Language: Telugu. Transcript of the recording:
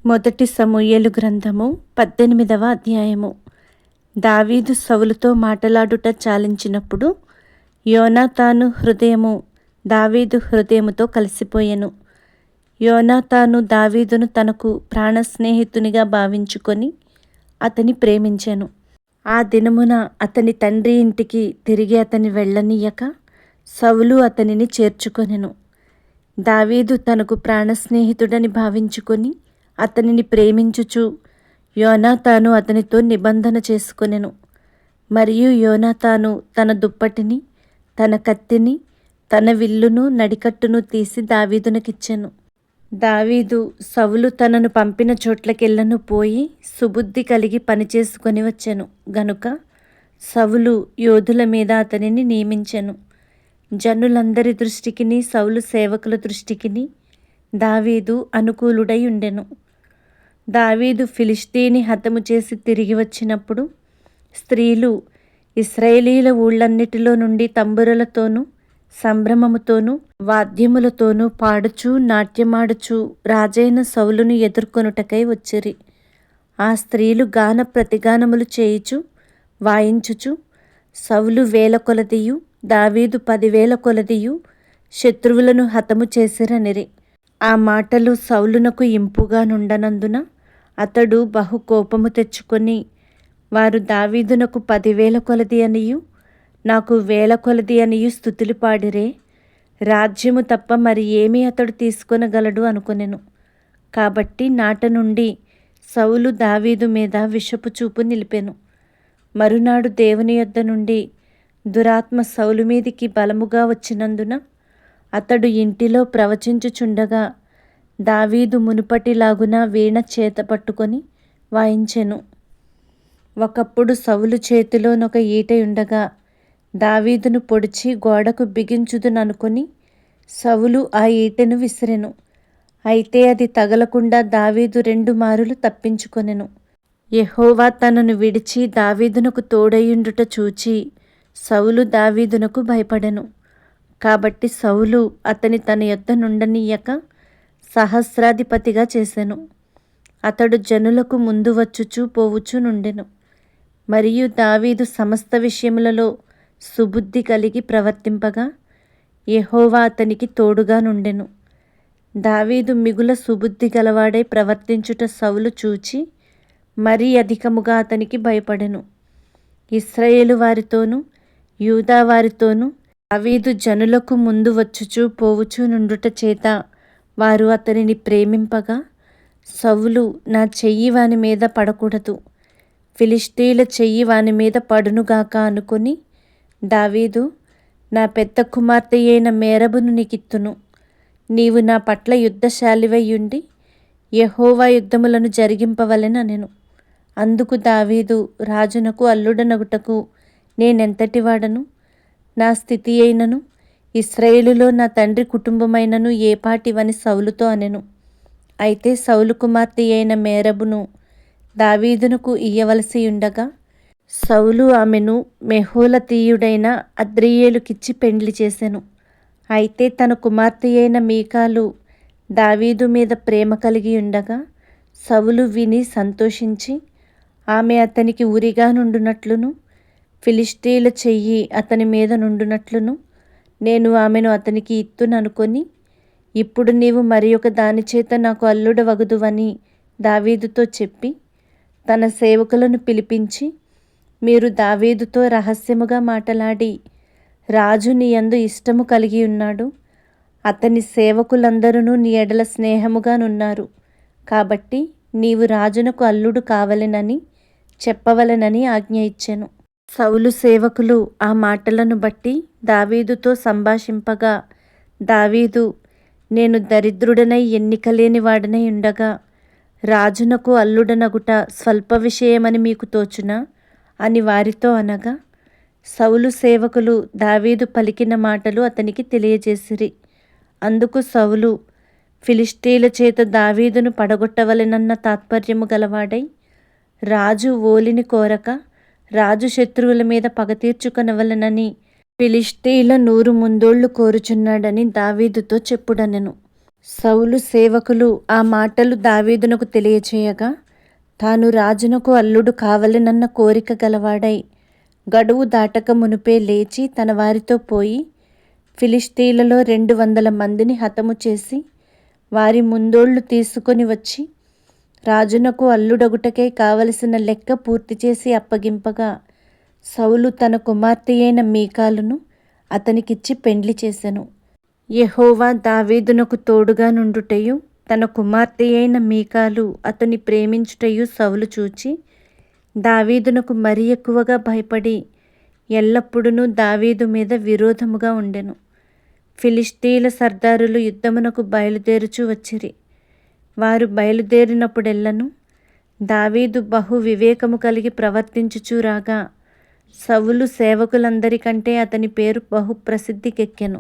మొదటి సమూయేలు గ్రంథము 18వ అధ్యాయము. దావీదు సౌలుతో మాటలాడుట చాలించినప్పుడు యోనాతాను హృదయము దావీదు హృదయముతో కలిసిపోయెను. యోనాతాను దావీదును తనకు ప్రాణ స్నేహితునిగా భావించుకొని అతని ప్రేమించెను. ఆ దినమున అతని తండ్రి ఇంటికి తిరిగి అతని వెళ్ళనీయక సౌలు అతనిని చేర్చుకొనెను. దావీదు తనకు ప్రాణ స్నేహితుడని భావించుకొని అతనిని ప్రేమించుచు యోనాతాను అతనితో నిబంధన చేసుకొనెను. మరియు యోనాతాను తన దుప్పటిని, తన కత్తిని, తన విల్లును, నడికట్టును తీసి దావీదునకిచ్చెను. దావీదు సౌలు తనను పంపిన చోట్లకెళ్ళను పోయి సుబుద్ధి కలిగి పనిచేసుకొని వచ్చెను గనుక సౌలు యోధుల మీద అతనిని నియమించెను. జనులందరి దృష్టికిని సౌలు సేవకుల దృష్టికిని దావీదు అనుకూలుడై ఉండెను. దావీదు ఫిలిష్తీని హతము చేసి తిరిగి వచ్చినప్పుడు స్త్రీలు ఇశ్రాయేలీల ఊళ్ళన్నిటిలో నుండి తంబురలతోనూ సంభ్రమముతోనూ వాద్యములతోనూ పాడుచూ నాట్యమాడుచూ రాజైన సౌలును ఎదుర్కొనుటకై వచ్చిరి. ఆ స్త్రీలు గాన ప్రతిగానములు చేయుచు వాయించుచు సౌలు 1000 కొలదియు దావీదు 10,000 కొలదియు శత్రువులను హతము చేసిరనిరి. ఆ మాటలు సౌలునకు ఇంపుగా నుండనందున అతడు బహు కోపము తెచ్చుకొని, వారు దావీదునకు 10,000 కొలది అనియు నాకు 1000 కొలది అనియు స్తుతులు పాడిరే, రాజ్యము తప్ప మరి ఏమీ అతడు తీసుకొనగలడు అనుకొనెను. కాబట్టి నాట నుండి సౌలు దావీదు మీద విషపు చూపు నిలిపెను. మరునాడు దేవుని యొద్ద నుండి దురాత్మ సౌలు మీదికి బలముగా వచ్చినందున అతడు ఇంటిలో ప్రవచించుచుండగా దావీదు మునుపటిలాగున వీణ చేత పట్టుకొని వాయించెను. ఒకప్పుడు సౌలు చేతిలోనొక ఈటె ఉండగా దావీదును పొడిచి గోడకు బిగించుదుననుకొని సౌలు ఆ ఈటెను విసిరెను. అయితే అది తగలకుండా దావీదు 2 మారులు తప్పించుకొనెను. యెహోవా తనను విడిచి దావీదునకు తోడయుండుట చూచి సౌలు దావీదునకు భయపడెను. కాబట్టి సౌలు అతని తన యొద్ద నుండనీయక సహస్రాధిపతిగా చేసెను. అతడు జనులకు ముందు వచ్చుచూ పోవుచూ నుండెను. మరియు దావీదు సమస్త విషయములలో సుబుద్ధి కలిగి ప్రవర్తింపగా యెహోవా అతనికి తోడుగా నుండెను. దావీదు మిగుల సుబుద్ధి గలవాడై ప్రవర్తించుట సౌలు చూచి మరీ అధికముగా అతనికి భయపడెను. ఇశ్రాయేలు వారితోనూ యూదా వారితోనూ దావీదు జనులకు ముందు వచ్చుచూ పోవుచూ నుండుట చేత వారు అతనిని ప్రేమింపగా సౌలు నా చెయ్యి వాని మీద పడకూడదు, ఫిలిష్తీయుల చెయ్యి వాని మీద పడునుగాక అనుకొని, దావీదు నా పెద్ద కుమార్తె అయిన మేరబును నీకిత్తును, నీవు నా పట్ల యుద్ధశాలివై ఉండి యెహోవా యుద్ధములను జరిగింపవలెననెను. అందుకు దావీదు రాజునకు అల్లుడనగుటకు నేనెంతటివాడను, నా స్థితి అయినను ఇశ్రాయేలులో నా తండ్రి కుటుంబమైనను ఏపాటివని సౌలుతో అనెను. అయితే సౌలు కుమార్తె అయిన మేరబును దావీదునకు ఇయ్యవలసి ఉండగా సౌలు ఆమెను మెహోలతీయుడైన అద్రీయేలుకిచ్చి పెండ్లి చేసెను. అయితే తన కుమార్తె అయిన మీకాలు దావీదు మీద ప్రేమ కలిగి ఉండగా సౌలు విని సంతోషించి ఆమె అతనికి ఉరిగా నుండునట్లును ఫిలిష్తీయుల చెయ్యి అతని మీద నుండునట్లును నేను ఆమెను అతనికి ఇత్తుననుకొని, ఇప్పుడు నీవు మరి ఒక దాని చేత నాకు అల్లుడవగుదువని దావీదుతో చెప్పి తన సేవకులను పిలిపించి, మీరు దావీదుతో రహస్యముగా మాటలాడి రాజు నీ యందు ఇష్టము కలిగి ఉన్నాడు, అతని సేవకులందరూ నీ ఎడల స్నేహముగానున్నారు, కాబట్టి నీవు రాజునకు అల్లుడు కావలెనని చెప్పవలెనని ఆజ్ఞ ఇచ్చెను. సౌలు సేవకులు ఆ మాటలను బట్టి దావీదుతో సంభాషింపగా దావీదు నేను దరిద్రుడనై ఎన్నికలేని వాడనై ఉండగా రాజునకు అల్లుడనగుట స్వల్ప విషయమని మీకు తోచునా అని వారితో అనగా సౌలు సేవకులు దావీదు పలికిన మాటలు అతనికి తెలియజేసిరి. అందుకు సౌలు ఫిలిష్తీయుల చేత దావీదును పడగొట్టవలెనన్న తాత్పర్యము గలవాడై రాజు ఓలిని కోరక రాజు శత్రువుల మీద పగ తీర్చుకొనవలెనని ఫిలిష్తీయుల 100 ముందోళ్లు కోరుచున్నాడని దావీదుతో చెప్పుడనెను. సౌలు సేవకులు ఆ మాటలు దావీదునకు తెలియచేయగా, తాను రాజునకు అల్లుడు కావలెనన్న కోరిక గలవాడై గడువు దాటక మునుపే లేచి తన వారితో పోయి ఫిలిష్తీయులలో 200 మందిని హతము చేసి వారి ముందోళ్లు తీసుకొని వచ్చి రాజునకు అల్లుడొగుటకై కావలసిన లెక్క పూర్తి చేసి అప్పగింపగా, సౌలు తన కుమార్తె అయిన మీకాలును అతనికిచ్చి పెండ్లి చేసెను. యెహోవా దావీదునకు తోడుగా నుండుటయు తన కుమార్తె అయిన మీకాలు అతని ప్రేమించుటయు సౌలు చూచి దావీదునకు మరి ఎక్కువగా భయపడి ఎల్లప్పుడూ దావీదు మీద విరోధముగా ఉండెను. ఫిలిష్తీయుల సర్దారులు యుద్ధమునకు బయలుదేరుచు వచ్చిరి. వారు బయలుదేరినప్పుడెల్లను దావీదు బహు వివేకము కలిగి ప్రవర్తించుచూ రాగా, సౌలు సేవకులందరికంటే అతని పేరు బహు ప్రసిద్ధికెక్కెను.